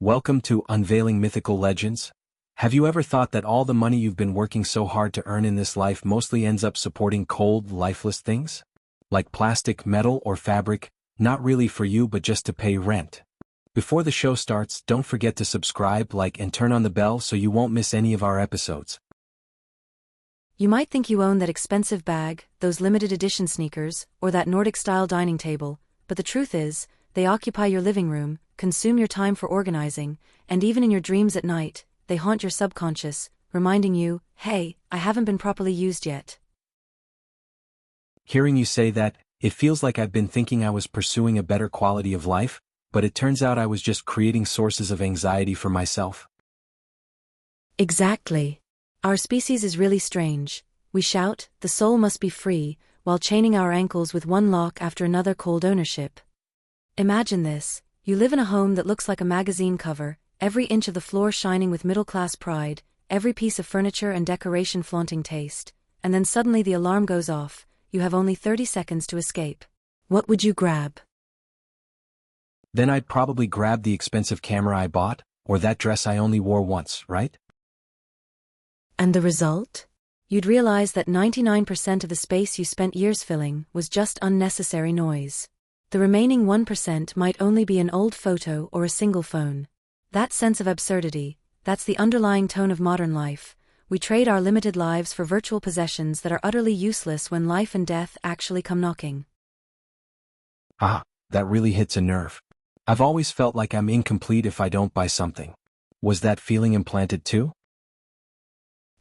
Welcome to Unveiling Mythical Legends. Have you ever thought that all the money you've been working so hard to earn in this life mostly ends up supporting cold, lifeless things? Like plastic, metal, or fabric, not really for you but just to pay rent. Before the show starts, don't forget to subscribe, like, and turn on the bell so you won't miss any of our episodes. You might think you own that expensive bag, those limited edition sneakers, or that Nordic-style dining table, but the truth is, they occupy your living room, consume your time for organizing, and even in your dreams at night, they haunt your subconscious, reminding you, hey, I haven't been properly used yet. Hearing you say that, it feels like I've been thinking I was pursuing a better quality of life, but it turns out I was just creating sources of anxiety for myself. Exactly. Our species is really strange. We shout, the soul must be free, while chaining our ankles with one lock after another cold ownership. Imagine this, you live in a home that looks like a magazine cover, every inch of the floor shining with middle-class pride, every piece of furniture and decoration flaunting taste, and then suddenly the alarm goes off, you have only 30 seconds to escape. What would you grab? Then I'd probably grab the expensive camera I bought, or that dress I only wore once, right? And the result? You'd realize that 99% of the space you spent years filling was just unnecessary noise. The remaining 1% might only be an old photo or a single phone. That sense of absurdity, that's the underlying tone of modern life. We trade our limited lives for virtual possessions that are utterly useless when life and death actually come knocking. That really hits a nerve. I've always felt like I'm incomplete if I don't buy something. Was that feeling implanted too?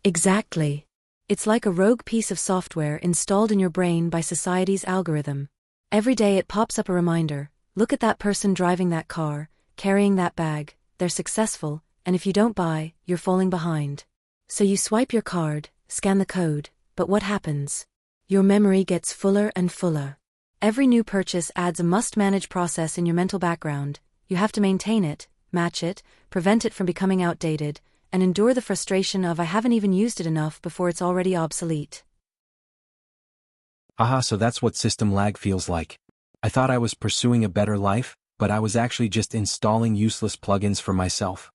Exactly. It's like a rogue piece of software installed in your brain by society's algorithm. Every day it pops up a reminder, look at that person driving that car, carrying that bag, they're successful, and if you don't buy, you're falling behind. So you swipe your card, scan the code, but what happens? Your memory gets fuller and fuller. Every new purchase adds a must-manage process in your mental background. You have to maintain it, match it, prevent it from becoming outdated, and endure the frustration of I haven't even used it enough before it's already obsolete. So that's what system lag feels like. I thought I was pursuing a better life, but I was actually just installing useless plugins for myself.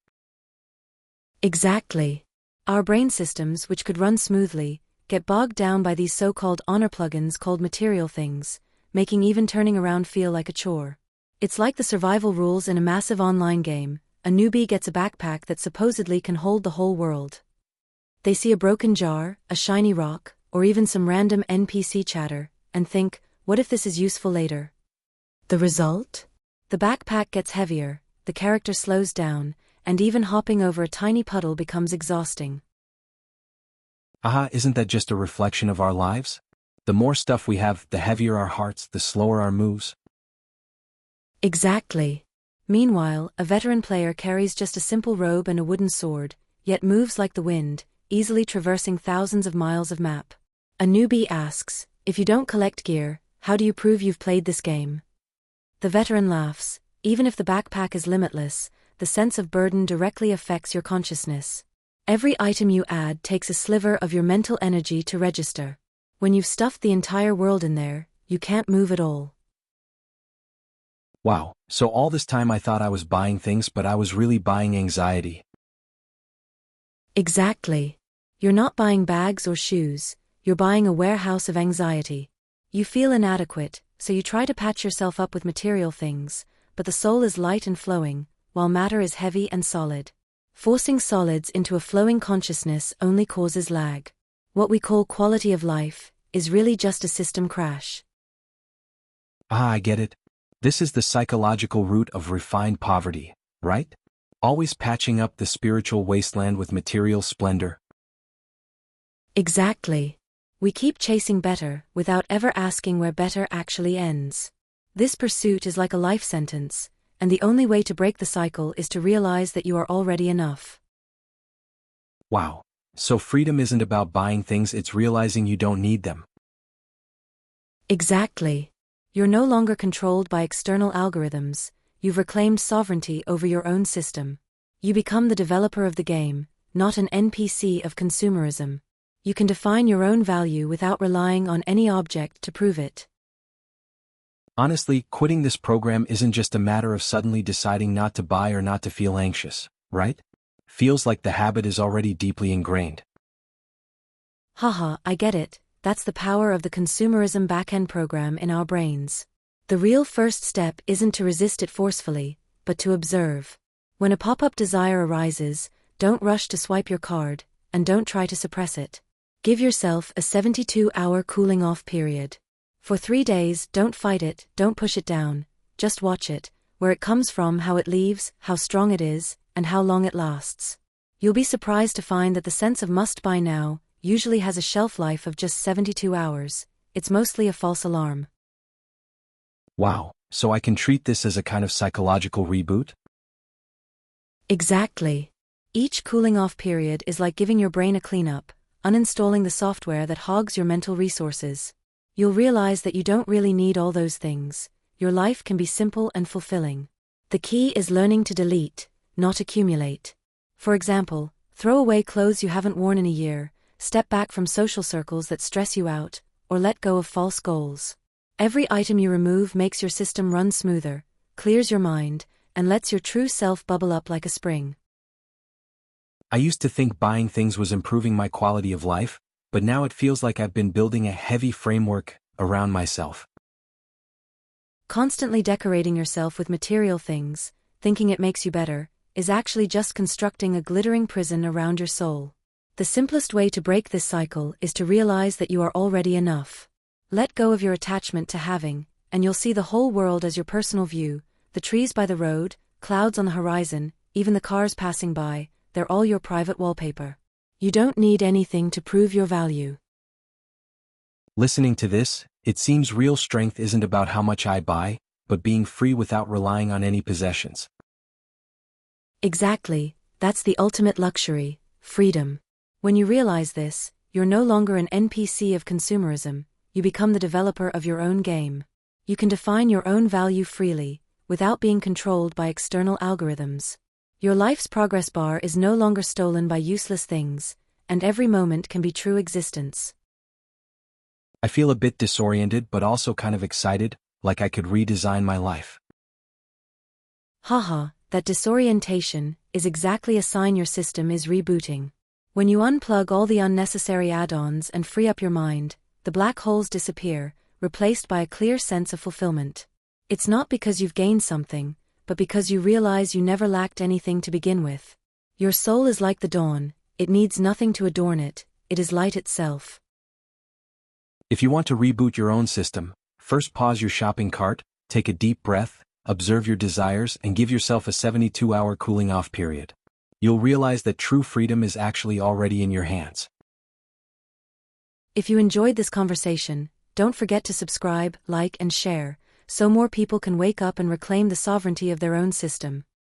Exactly. Our brain systems, which could run smoothly, get bogged down by these so-called honor plugins called material things, making even turning around feel like a chore. It's like the survival rules in a massive online game. A newbie gets a backpack that supposedly can hold the whole world. They see a broken jar, a shiny rock, or even some random NPC chatter, and think, what if this is useful later? The result? The backpack gets heavier, the character slows down, and even hopping over a tiny puddle becomes exhausting. Isn't that just a reflection of our lives? The more stuff we have, the heavier our hearts, the slower our moves. Exactly. Meanwhile, a veteran player carries just a simple robe and a wooden sword, yet moves like the wind, easily traversing thousands of miles of map. A newbie asks, if you don't collect gear, how do you prove you've played this game? The veteran laughs, even if the backpack is limitless, the sense of burden directly affects your consciousness. Every item you add takes a sliver of your mental energy to register. When you've stuffed the entire world in there, you can't move at all. Wow, so all this time I thought I was buying things, but I was really buying anxiety. Exactly. You're not buying bags or shoes, you're buying a warehouse of anxiety. You feel inadequate, so you try to patch yourself up with material things, but the soul is light and flowing, while matter is heavy and solid. Forcing solids into a flowing consciousness only causes lag. What we call quality of life is really just a system crash. I get it. This is the psychological root of refined poverty, right? Always patching up the spiritual wasteland with material splendor. Exactly. We keep chasing better without ever asking where better actually ends. This pursuit is like a life sentence, and the only way to break the cycle is to realize that you are already enough. Wow. So freedom isn't about buying things, it's realizing you don't need them. Exactly. You're no longer controlled by external algorithms, you've reclaimed sovereignty over your own system. You become the developer of the game, not an NPC of consumerism. You can define your own value without relying on any object to prove it. Honestly, quitting this program isn't just a matter of suddenly deciding not to buy or not to feel anxious, right? Feels like the habit is already deeply ingrained. Haha, I get it, that's the power of the consumerism back-end program in our brains. The real first step isn't to resist it forcefully, but to observe. When a pop-up desire arises, don't rush to swipe your card, and don't try to suppress it. Give yourself a 72-hour cooling-off period. For 3 days, don't fight it, don't push it down, just watch it, where it comes from, how it leaves, how strong it is, and how long it lasts. You'll be surprised to find that the sense of must buy now usually has a shelf life of just 72 hours. It's mostly a false alarm. Wow, so I can treat this as a kind of psychological reboot? Exactly. Each cooling-off period is like giving your brain a cleanup, uninstalling the software that hogs your mental resources. You'll realize that you don't really need all those things. Your life can be simple and fulfilling. The key is learning to delete, not accumulate. For example, throw away clothes you haven't worn in a year, step back from social circles that stress you out, or let go of false goals. Every item you remove makes your system run smoother, clears your mind, and lets your true self bubble up like a spring. I used to think buying things was improving my quality of life, but now it feels like I've been building a heavy framework around myself. Constantly decorating yourself with material things, thinking it makes you better, is actually just constructing a glittering prison around your soul. The simplest way to break this cycle is to realize that you are already enough. Let go of your attachment to having, and you'll see the whole world as your personal view, the trees by the road, clouds on the horizon, even the cars passing by, they're all your private wallpaper. You don't need anything to prove your value. Listening to this, it seems real strength isn't about how much I buy, but being free without relying on any possessions. Exactly, that's the ultimate luxury, freedom. When you realize this, you're no longer an NPC of consumerism, you become the developer of your own game. You can define your own value freely, without being controlled by external algorithms. Your life's progress bar is no longer stolen by useless things, and every moment can be true existence. I feel a bit disoriented but also kind of excited, like I could redesign my life. Haha, that disorientation is exactly a sign your system is rebooting. When you unplug all the unnecessary add-ons and free up your mind, the black holes disappear, replaced by a clear sense of fulfillment. It's not because you've gained something, but because you realize you never lacked anything to begin with. Your soul is like the dawn, it needs nothing to adorn it, it is light itself. If you want to reboot your own system, first pause your shopping cart, take a deep breath, observe your desires, and give yourself a 72-hour cooling-off period. You'll realize that true freedom is actually already in your hands. If you enjoyed this conversation, don't forget to subscribe, like, and share, so more people can wake up and reclaim the sovereignty of their own system.